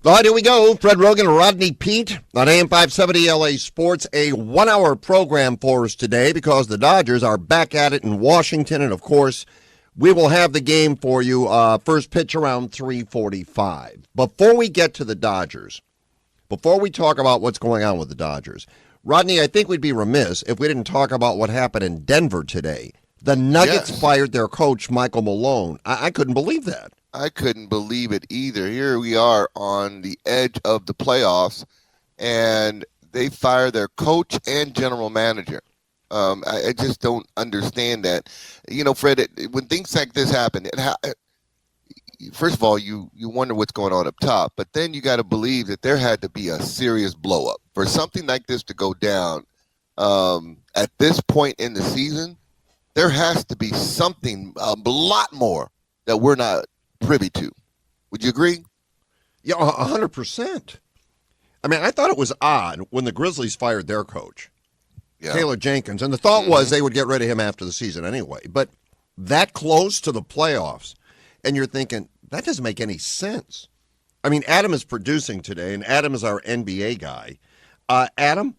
All right, here we go. Fred Roggin and Rodney Pete on AM 570 LA Sports. A 1 hour program for us today because the Dodgers are back at it in Washington. And, of course, we will have the game for you first pitch around 3:45. Before we get to the Dodgers, before we talk about what's going on with the Dodgers, Rodney, I think we'd be remiss if we didn't talk about what happened in Denver today. The Nuggets fired their coach, Michael Malone. I couldn't believe that. I couldn't believe it either. Here we are on the edge of the playoffs, and they fire their coach and general manager. I just don't understand that. You know, Fred, when things like this happen, first of all, you wonder what's going on up top, but then you got to believe that there had to be a serious blow-up. For something like this to go down at this point in the season, there has to be something, a lot more that we're not privy to. Would you agree? Yeah, 100%. I mean, I thought it was odd when the Grizzlies fired their coach, Taylor Jenkins, and the thought was they would get rid of him after the season anyway. But that close to the playoffs, and you're thinking, that doesn't make any sense. I mean, Adam is producing today, and Adam is our NBA guy. Adam,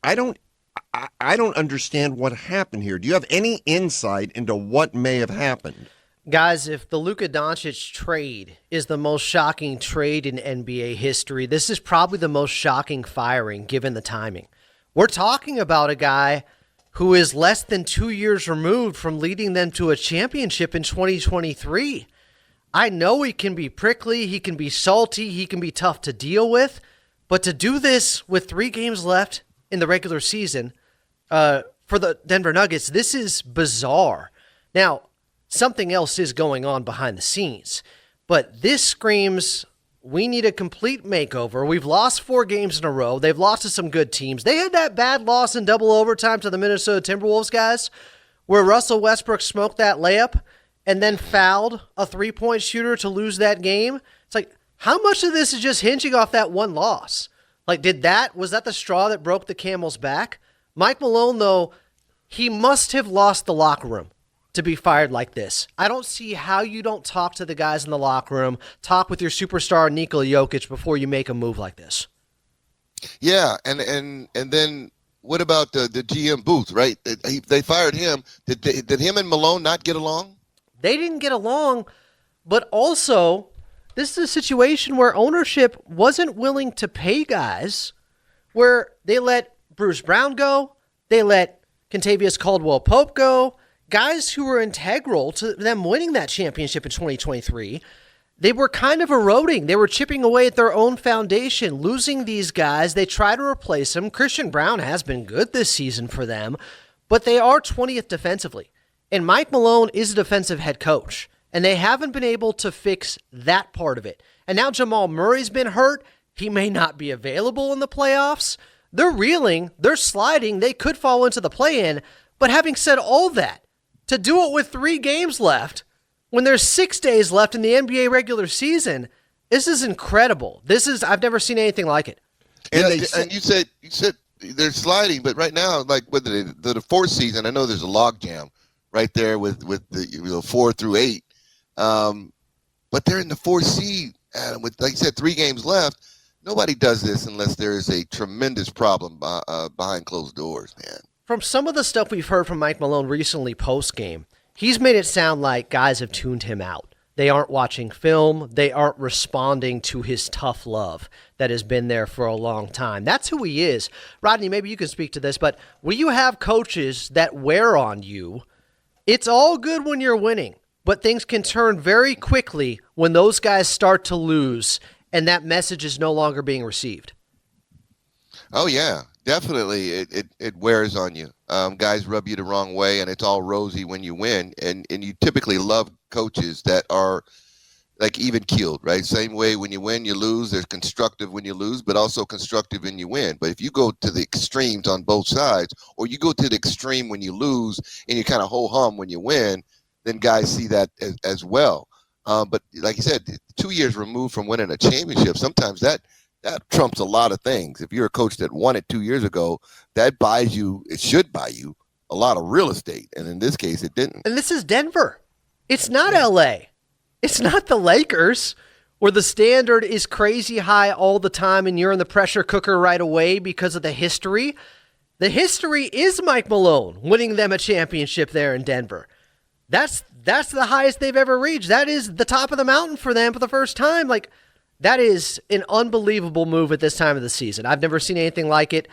I don't understand what happened here. Do you have any insight into what may have happened? Guys, if the Luka Doncic trade is the most shocking trade in NBA history, this is probably the most shocking firing given the timing. We're talking about a guy who is less than 2 years removed from leading them to a championship in 2023. I know he can be prickly, he can be salty, he can be tough to deal with, but to do this with 3 games left in the regular season for the Denver Nuggets, this is bizarre. Now, something else is going on behind the scenes, but this screams we need a complete makeover. We've lost 4 games in a row. They've lost to some good teams. They had that bad loss in double overtime to the Minnesota Timberwolves, guys, where Russell Westbrook smoked that layup and then fouled a 3-point shooter to lose that game. It's like, how much of this is just hinging off that one loss? Like, was that the straw that broke the camel's back? Mike Malone, though, he must have lost the locker room to be fired like this. I don't see how you don't talk to the guys in the locker room, talk with your superstar Nikola Jokic before you make a move like this. Yeah, and then what about the GM Booth, right? They fired him. Did him and Malone not get along? They didn't get along, but also this is a situation where ownership wasn't willing to pay guys, where they let Bruce Brown go, they let Kentavious Caldwell-Pope go, guys who were integral to them winning that championship in 2023. They were kind of eroding. They were chipping away at their own foundation, losing these guys. They try to replace them. Christian Brown has been good this season for them, but they are 20th defensively. And Mike Malone is a defensive head coach, and they haven't been able to fix that part of it. And now Jamal Murray's been hurt. He may not be available in the playoffs. They're reeling. They're sliding. They could fall into the play-in. But having said all that, to do it with 3 games left, when there's 6 days left in the NBA regular season, this is incredible. I've never seen anything like it. And you said they're sliding, but right now, like with the 4th season, I know there's a logjam right there with the 4 through 8. But they're in the 4th seed, and with, like you said, 3 games left. Nobody does this unless there is a tremendous problem behind closed doors, man. From some of the stuff we've heard from Mike Malone recently post-game, he's made it sound like guys have tuned him out. They aren't watching film. They aren't responding to his tough love that has been there for a long time. That's who he is. Rodney, maybe you can speak to this, but when you have coaches that wear on you, it's all good when you're winning, but things can turn very quickly when those guys start to lose and that message is no longer being received. Oh, yeah. Definitely, it wears on you. Guys rub you the wrong way, and it's all rosy when you win. And you typically love coaches that are like even keeled, right? Same way when you win, you lose. There's constructive when you lose, but also constructive when you win. But if you go to the extremes on both sides, or you go to the extreme when you lose and you kind of ho-hum when you win, then guys see that as well. But like you said, 2 years removed from winning a championship, sometimes that trumps a lot of things. If you're a coach that won it 2 years ago, it should buy you a lot of real estate. And in this case, it didn't. And this is Denver. It's not LA. It's not the Lakers, where the standard is crazy high all the time and you're in the pressure cooker right away because of the history. The history is Mike Malone winning them a championship there in Denver. That's the highest they've ever reached. That is the top of the mountain for them for the first time. Like, that is an unbelievable move at this time of the season. I've never seen anything like it.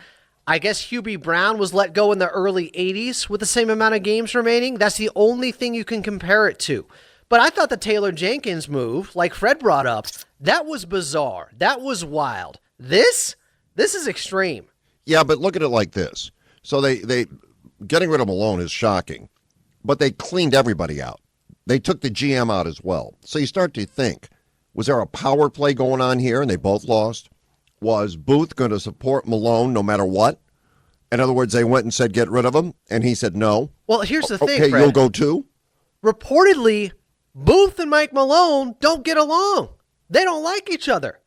I guess Hubie Brown was let go in the early 80s with the same amount of games remaining. That's the only thing you can compare it to. But I thought the Taylor Jenkins move, like Fred brought up, that was bizarre. That was wild. This is extreme. Yeah, but look at it like this. So they getting rid of Malone is shocking, but they cleaned everybody out. They took the GM out as well. So you start to think, was there a power play going on here and they both lost? Was Booth going to support Malone no matter what? In other words, they went and said, get rid of him, and he said no. Well, here's the thing, okay, Fred. you'll go too? Reportedly, Booth and Mike Malone don't get along. They don't like each other.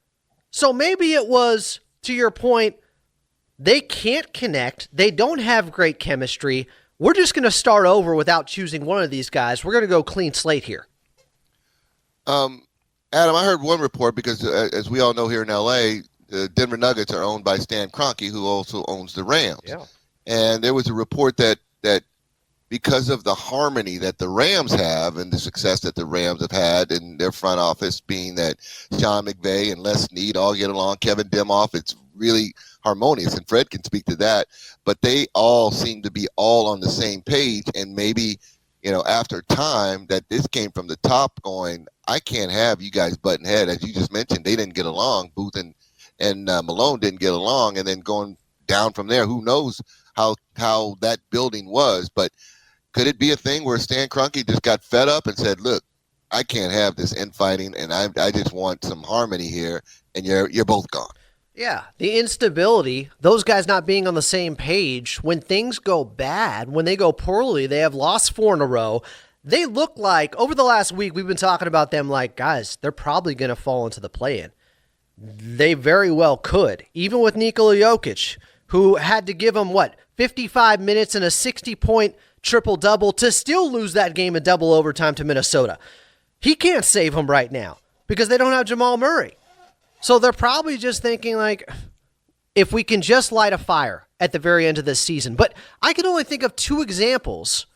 So maybe it was, to your point, they can't connect. They don't have great chemistry. We're just going to start over without choosing one of these guys. We're going to go clean slate here. Adam, I heard one report because, as we all know here in L.A., the Denver Nuggets are owned by Stan Kroenke, who also owns the Rams. Yeah. And there was a report that because of the harmony that the Rams have and the success that the Rams have had in their front office, being that Sean McVay and Les Snead all get along, Kevin Demoff, it's really harmonious, and Fred can speak to that. But they all seem to be all on the same page, and maybe, after time, that this came from the top going, I can't have you guys butting head. As you just mentioned, they didn't get along. Booth and Malone didn't get along, and then going down from there, who knows how that building was. But could it be a thing where Stan Kroenke just got fed up and said, look, I can't have this infighting, and I just want some harmony here, and you're both gone. Yeah, the instability, those guys not being on the same page, when things go bad, when they go poorly, they have lost 4 in a row. They look like, over the last week, we've been talking about them like, guys, they're probably going to fall into the play-in. They very well could, even with Nikola Jokic, who had to give them, 55 minutes and a 60-point triple-double to still lose that game in double overtime to Minnesota. He can't save them right now because they don't have Jamal Murray. So they're probably just thinking, like, if we can just light a fire at the very end of this season. But I can only think of 2 examples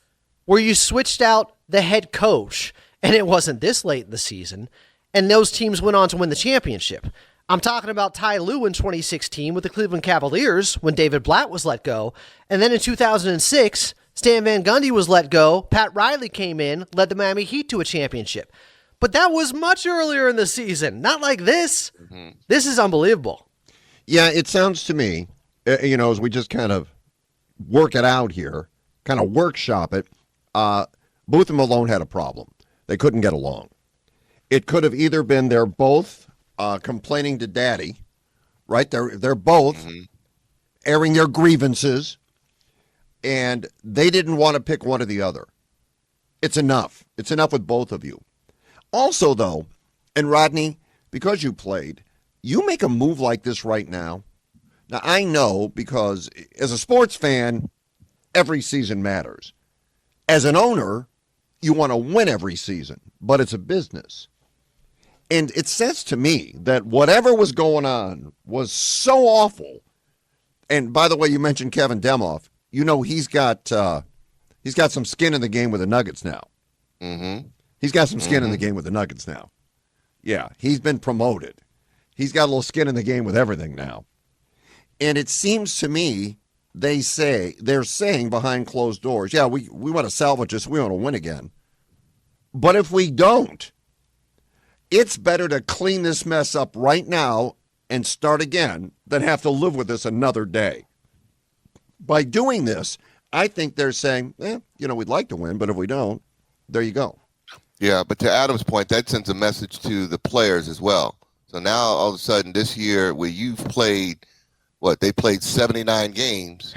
where you switched out the head coach, and it wasn't this late in the season, and those teams went on to win the championship. I'm talking about Ty Lue in 2016 with the Cleveland Cavaliers when David Blatt was let go. And then in 2006, Stan Van Gundy was let go. Pat Riley came in, led the Miami Heat to a championship. But that was much earlier in the season. Not like this. Mm-hmm. This is unbelievable. Yeah, it sounds to me, as we just kind of work it out here, kind of workshop it, Booth and Malone had a problem. They couldn't get along. It could have either been they're both complaining to daddy, right? They're both airing their grievances, and they didn't want to pick one or the other. It's enough. It's enough with both of you. Also, though, and Rodney, because you played, you make a move like this right now. Now, I know because as a sports fan, every season matters. As an owner, you want to win every season, but it's a business. And it says to me that whatever was going on was so awful. And by the way, you mentioned Kevin Demoff. He's got some skin in the game with the Nuggets now. Mm-hmm. He's got some skin in the game with the Nuggets now. Yeah, he's been promoted. He's got a little skin in the game with everything now. And it seems to me they're saying behind closed doors, yeah, we want to salvage this. We want to win again. But if we don't, it's better to clean this mess up right now and start again than have to live with this another day. By doing this, I think they're saying, we'd like to win, but if we don't, there you go. Yeah, but to Adam's point, that sends a message to the players as well. So now, all of a sudden, this year, where you've played, they played 79 games.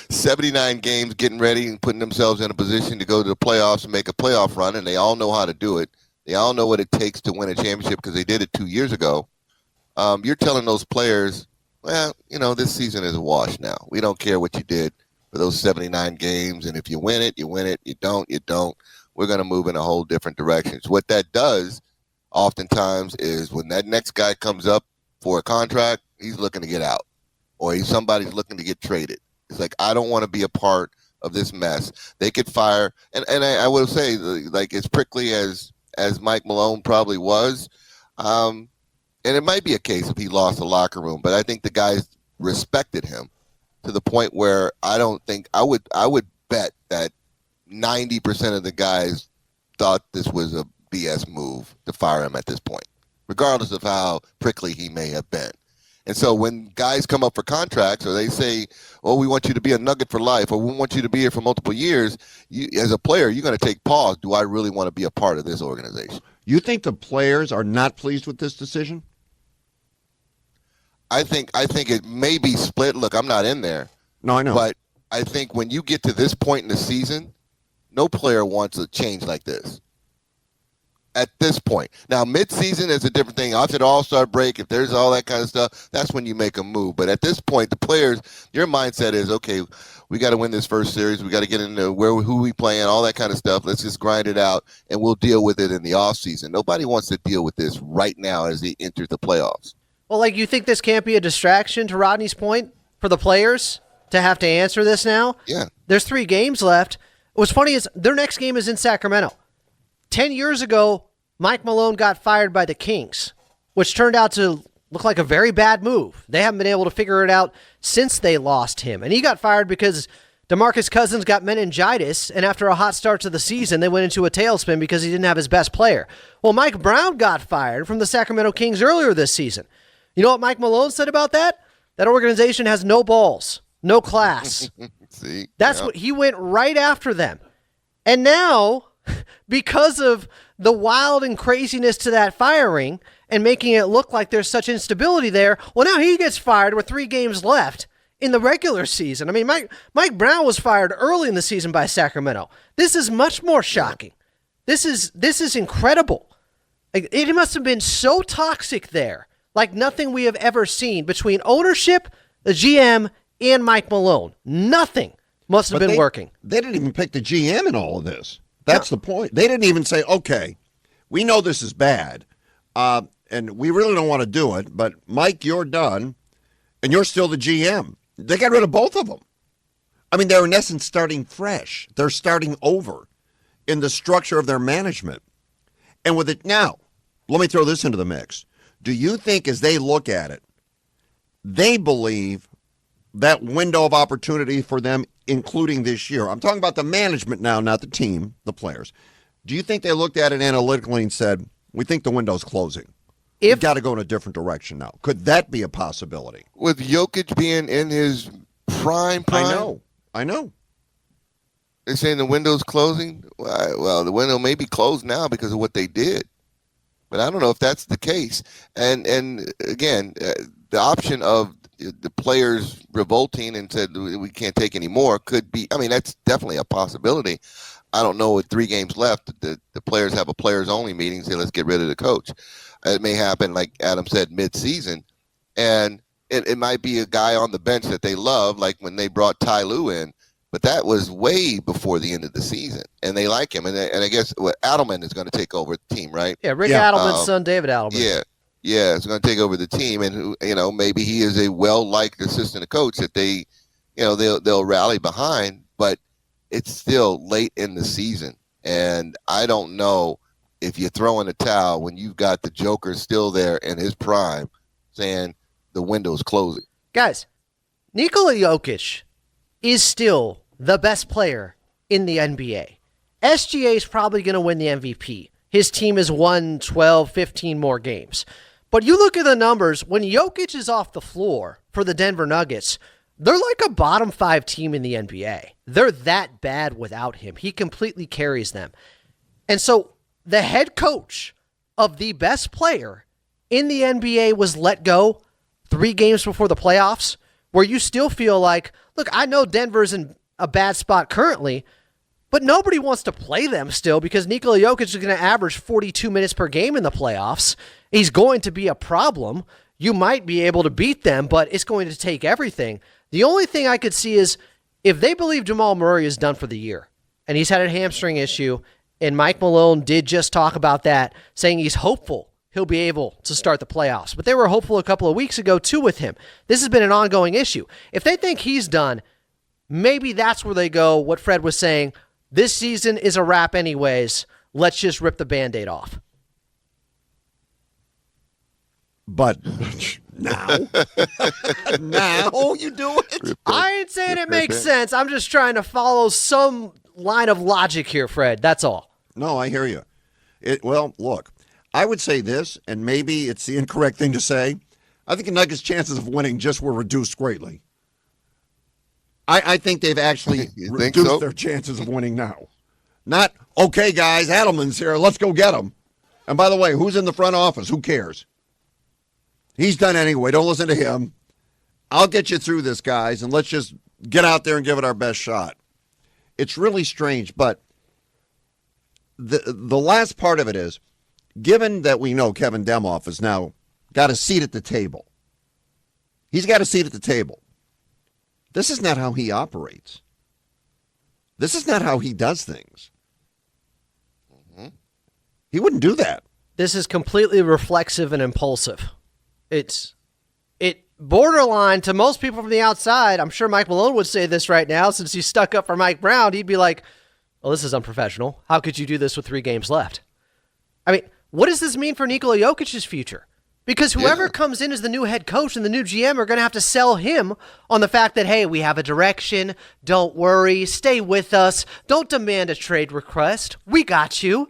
79 games, getting ready and putting themselves in a position to go to the playoffs and make a playoff run, and they all know how to do it. They all know what it takes to win a championship because they did it 2 years ago. You're telling those players, this season is a wash now. We don't care what you did for those 79 games, and if you win it, you win it. You don't, you don't. We're going to move in a whole different direction. So what that does oftentimes is when that next guy comes up for a contract, he's looking to get out, or somebody's looking to get traded. It's like, I don't want to be a part of this mess. They could fire, and I will say, like, as prickly as Mike Malone probably was, and it might be a case if he lost the locker room, but I think the guys respected him to the point where I don't think I would bet that 90% of the guys thought this was a BS move to fire him at this point, regardless of how prickly he may have been. And so when guys come up for contracts, or they say, "Oh, we want you to be a Nugget for life," or "We want you to be here for multiple years," as a player, you're going to take pause. Do I really want to be a part of this organization? You think the players are not pleased with this decision? I think it may be split. Look, I'm not in there. No, I know. But I think when you get to this point in the season, no player wants a change like this. At this point. Now, mid-season is a different thing. After the All-Star break, if there's all that kind of stuff, that's when you make a move. But at this point, the players, your mindset is, okay, we got to win this first series. We got to get into who we playing, all that kind of stuff. Let's just grind it out, and we'll deal with it in the offseason. Nobody wants to deal with this right now as they enter the playoffs. Well, like, you think this can't be a distraction, to Rodney's point, for the players to have to answer this now? Yeah. There's 3 games left. What's funny is their next game is in Sacramento. 10 years ago, Mike Malone got fired by the Kings, which turned out to look like a very bad move. They haven't been able to figure it out since they lost him. And he got fired because DeMarcus Cousins got meningitis, and after a hot start to the season, they went into a tailspin because he didn't have his best player. Well, Mike Brown got fired from the Sacramento Kings earlier this season. You know what Mike Malone said about that? That organization has no balls, no class. See? That's what he went right after them. And now, because of the wild and craziness to that firing and making it look like there's such instability there, well, now he gets fired with 3 games left in the regular season. I mean, Mike Brown was fired early in the season by Sacramento. This is much more shocking. This is incredible. Like, it must have been so toxic there, like nothing we have ever seen between ownership, the GM, and Mike Malone. Nothing must have been working. They didn't even pick the GM in all of this. That's the point. They didn't even say, okay, we know this is bad, and we really don't want to do it, but Mike, you're done, and you're still the GM. They got rid of both of them. I mean, they're in essence starting fresh. They're starting over in the structure of their management. And with it now, let me throw this into the mix. Do you think as they look at it, they believe that window of opportunity for them, including this year? I'm talking about the management now, not the team, the players. Do you think they looked at it analytically and said, we think the window's closing? We've got to go in a different direction now. Could that be a possibility? With Jokic being in his prime? I know. They're saying the window's closing? Well, the window may be closed now because of what they did. But I don't know if that's the case. And again, the option of the players revolting and said we can't take any more could be, I mean, that's definitely a possibility. I don't know, with 3 games left, the players have a players-only meeting, say let's get rid of the coach. It may happen, like Adam said, mid-season. And it might be a guy on the bench that they love, like when they brought Ty Lue in. But that was way before the end of the season, and they like him. And I guess Adelman is going to take over the team, right? Yeah, Rick Adelman's son, David Adelman. Yeah, it's going to take over the team, and maybe he is a well-liked assistant coach that they, they'll rally behind. But it's still late in the season, and I don't know if you throw in a towel when you've got the Joker still there in his prime, saying the window's closing. Guys, Nikola Jokic is still the best player in the NBA. SGA is probably going to win the MVP. His team has won 12, 15 more games. But you look at the numbers, when Jokic is off the floor for the Denver Nuggets, they're like a bottom 5 team in the NBA. They're that bad without him. He completely carries them. And so the head coach of the best player in the NBA was let go 3 games before the playoffs, where you still feel like, look, I know Denver's in a bad spot currently, but nobody wants to play them still because Nikola Jokic is going to average 42 minutes per game in the playoffs. He's going to be a problem. You might be able to beat them, but it's going to take everything. The only thing I could see is if they believe Jamal Murray is done for the year and he's had a hamstring issue And Mike Malone did just talk about that, saying he's hopeful he'll be able to start the playoffs. But they were hopeful a couple of weeks ago, too, with him. This has been an ongoing issue. If they think he's done, maybe that's where they go, what Fred was saying, this season is a wrap anyways. Let's just rip the Band-Aid off. But now you do it? I ain't saying it makes sense. I'm just trying to follow some line of logic here, Fred. That's all. No, I hear you. Well, look, I would say this, and maybe it's the incorrect thing to say. I think the Nuggets' chances of winning just were reduced greatly. I think they've actually reduced their chances of winning now. Not, okay, guys, Adelman's here. Let's go get him. And by the way, who's in the front office? Who cares? He's done anyway. Don't listen to him. I'll get you through this, guys, and let's just get out there and give it our best shot. It's really strange, but the last part of it is, given that we know Kevin Demoff has now got a seat at the table, he's got a seat at the table. This is not how he operates. This is not how he does things. Mm-hmm. He wouldn't do that. This is completely reflexive and impulsive. It borderline to most people from the outside. I'm sure Mike Malone would say this right now, since he's stuck up for Mike Brown. He'd be like, well, this is unprofessional. How could you do this with 3 games left? I mean, what does this mean for Nikola Jokic's future? Because whoever comes in as the new head coach and the new GM are going to have to sell him on the fact that, hey, we have a direction. Don't worry. Stay with us. Don't demand a trade request. We got you.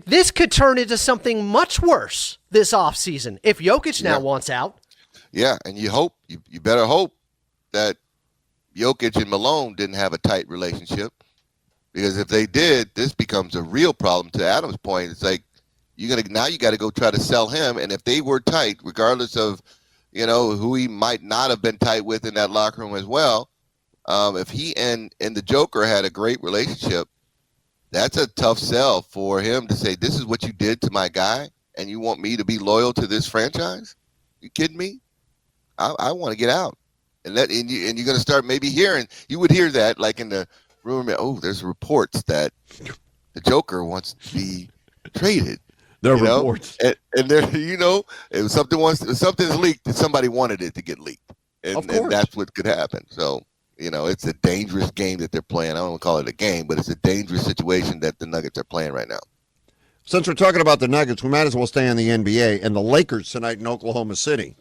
This could turn into something much worse this offseason if Jokic now wants out. Yeah, and you better hope that Jokic and Malone didn't have a tight relationship, because if they did, this becomes a real problem. To Adam's point, it's like you got to go try to sell him, and if they were tight, regardless of who he might not have been tight with in that locker room as well, if he and the Joker had a great relationship, that's a tough sell for him to say, this is what you did to my guy, and you want me to be loyal to this franchise? You kidding me? I want to get out. And you're going to start maybe hearing, you would hear that like in the room, there's reports that the Joker wants to be traded. There are reports. And there, if something's leaked, somebody wanted it to get leaked. And that's what could happen. So, it's a dangerous game that they're playing. I don't want to call it a game, but it's a dangerous situation that the Nuggets are playing right now. Since we're talking about the Nuggets, we might as well stay on the NBA and the Lakers tonight in Oklahoma City.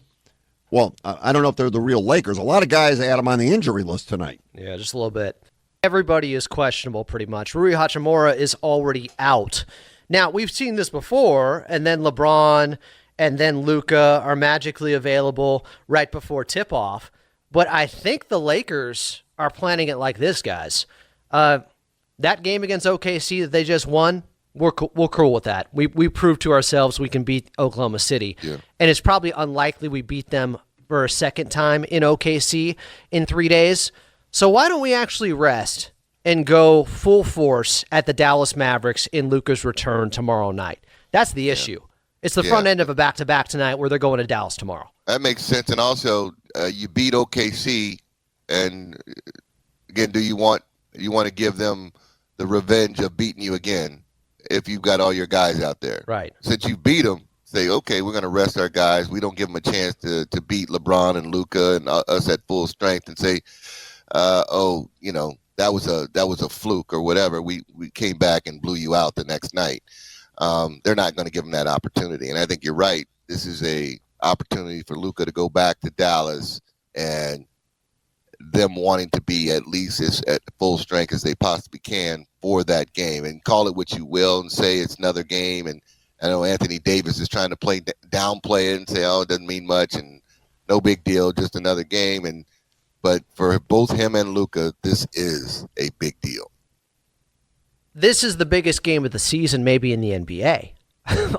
Well, I don't know if they're the real Lakers. A lot of guys had them on the injury list tonight. Yeah, just a little bit. Everybody is questionable pretty much. Rui Hachimura is already out. Now, we've seen this before, and then LeBron and then Luka are magically available right before tip-off. But I think the Lakers are planning it like this, guys. That game against OKC that they just won, we're cool with that. We proved to ourselves we can beat Oklahoma City. Yeah. And it's probably unlikely we beat them for a second time in OKC in 3 days. So why don't we actually rest and go full force at the Dallas Mavericks in Luka's return tomorrow night? That's the issue. It's the front end of a back-to-back tonight where they're going to Dallas tomorrow. That makes sense. And also, you beat OKC, and again, do you want to give them the revenge of beating you again if you've got all your guys out there? Right. Since you beat them, say, okay, we're going to rest our guys. We don't give them a chance to beat LeBron and Luka and us at full strength and say, that was a fluke or whatever. We came back and blew you out the next night. They're not going to give them that opportunity. And I think you're right. This is a opportunity for Luka to go back to Dallas and them wanting to be at least at full strength as they possibly can for that game, and call it what you will and say it's another game. And I know Anthony Davis is trying to downplay it and say, it doesn't mean much and no big deal, just another game. But for both him and Luka, this is a big deal. This is the biggest game of the season, maybe in the NBA.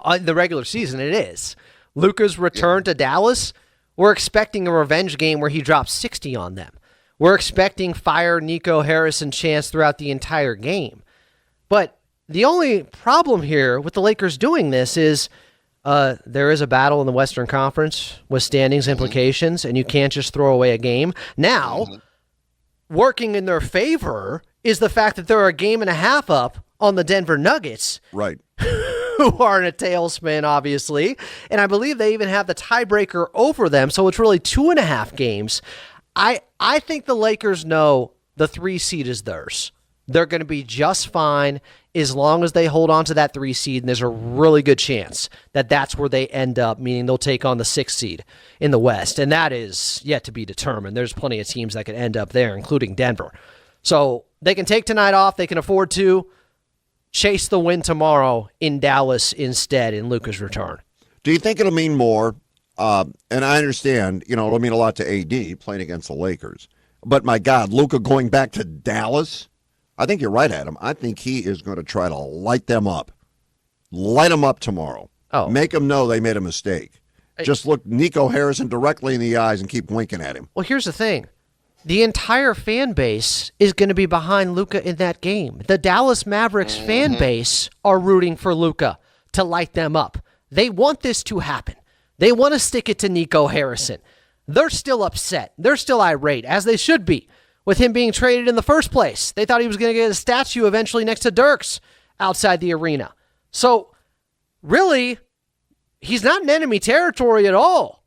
On the regular season, it is. Luka's return to Dallas, we're expecting a revenge game where he drops 60 on them. We're expecting fire Nico Harrison chance throughout the entire game. But the only problem here with the Lakers doing this is there is a battle in the Western Conference with standings implications, and you can't just throw away a game. Now, working in their favor is the fact that they're a game and a half up on the Denver Nuggets, Right. who are in a tailspin, obviously. And I believe they even have the tiebreaker over them, so it's really 2.5 games. I think the Lakers know the 3 seed is theirs. They're going to be just fine as long as they hold on to that 3 seed, and there's a really good chance that that's where they end up, meaning they'll take on the 6 seed in the West, and that is yet to be determined. There's plenty of teams that could end up there, including Denver. So they can take tonight off. They can afford to chase the win tomorrow in Dallas instead in Luka's return. Do you think it'll mean more? And I understand, it'll mean a lot to AD playing against the Lakers. But my God, Luka going back to Dallas? I think you're right, Adam. I think he is going to try to light them up. Light them up tomorrow. Oh. Make them know they made a mistake. Just look Nico Harrison directly in the eyes and keep winking at him. Well, here's the thing. The entire fan base is going to be behind Luka in that game. The Dallas Mavericks fan base are rooting for Luka to light them up. They want this to happen. They want to stick it to Nico Harrison. They're still upset. They're still irate, as they should be, with him being traded in the first place. They thought he was going to get a statue eventually next to Dirk's outside the arena. So, really, he's not in enemy territory at all.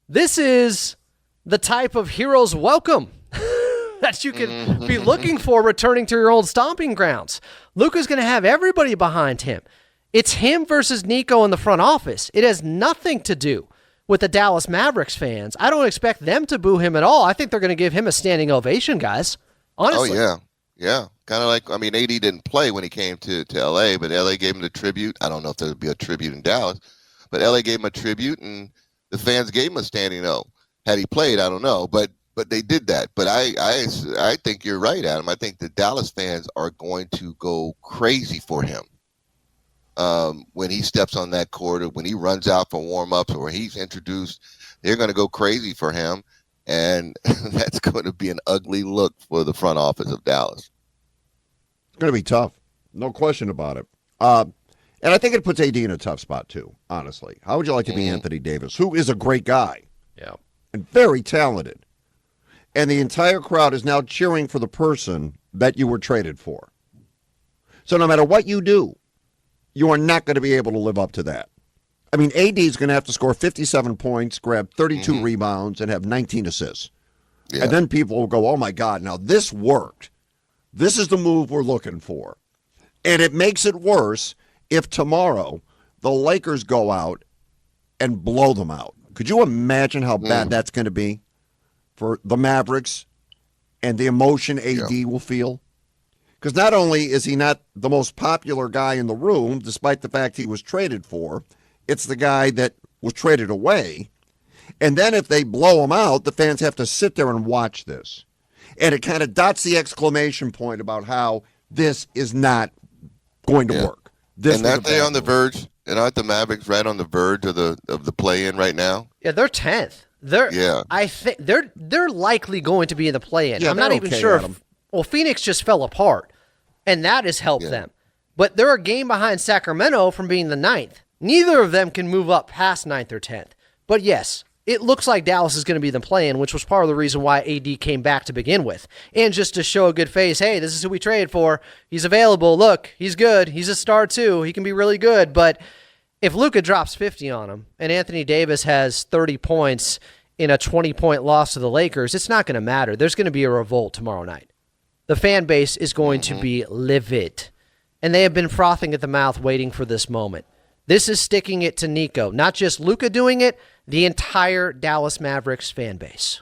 This is the type of hero's welcome that you can be looking for returning to your old stomping grounds. Luka's going to have everybody behind him. It's him versus Nico in the front office. It has nothing to do with the Dallas Mavericks fans. I don't expect them to boo him at all. I think they're going to give him a standing ovation, guys. Honestly. Oh, yeah. Yeah. Kind of like, AD didn't play when he came to L.A., but L.A. gave him the tribute. I don't know if there would be a tribute in Dallas, but L.A. gave him a tribute, and the fans gave him a standing O. Had he played, I don't know, but they did that. But I think you're right, Adam. I think the Dallas fans are going to go crazy for him. When he steps on that court, or when he runs out for warm-ups, or when he's introduced, they're going to go crazy for him, and that's going to be an ugly look for the front office of Dallas. It's going to be tough. No question about it. And I think it puts AD in a tough spot, too, honestly. How would you like to be Anthony Davis, who is a great guy? Yeah. And very talented. And the entire crowd is now cheering for the person that you were traded for. So no matter what you do, you are not going to be able to live up to that. I mean, AD is going to have to score 57 points, grab 32 rebounds, and have 19 assists. Yeah. And then people will go, oh, my God, now this worked. This is the move we're looking for. And it makes it worse if tomorrow the Lakers go out and blow them out. Could you imagine how bad that's going to be for the Mavericks and the emotion AD will feel? Because not only is he not the most popular guy in the room, despite the fact he was traded for, it's the guy that was traded away. And then if they blow him out, the fans have to sit there and watch this. And it kind of dots the exclamation point about how this is not going to work. This and aren't they on the verge? And aren't the Mavericks right on the verge of the play-in right now? Yeah, they're 10th. I think they're likely going to be in the play-in. Yeah, I'm not even sure. Well, Phoenix just fell apart, and that has helped them. But they're a game behind Sacramento from being the 9th. Neither of them can move up past 9th or 10th. But yes, it looks like Dallas is going to be the play-in, which was part of the reason why AD came back to begin with. And just to show a good face, hey, this is who we traded for. He's available. Look, he's good. He's a star too. He can be really good. But if Luka drops 50 on him and Anthony Davis has 30 points in a 20-point loss to the Lakers, it's not going to matter. There's going to be a revolt tomorrow night. The fan base is going to be livid. And they have been frothing at the mouth waiting for this moment. This is sticking it to Nico. Not just Luka doing it, the entire Dallas Mavericks fan base.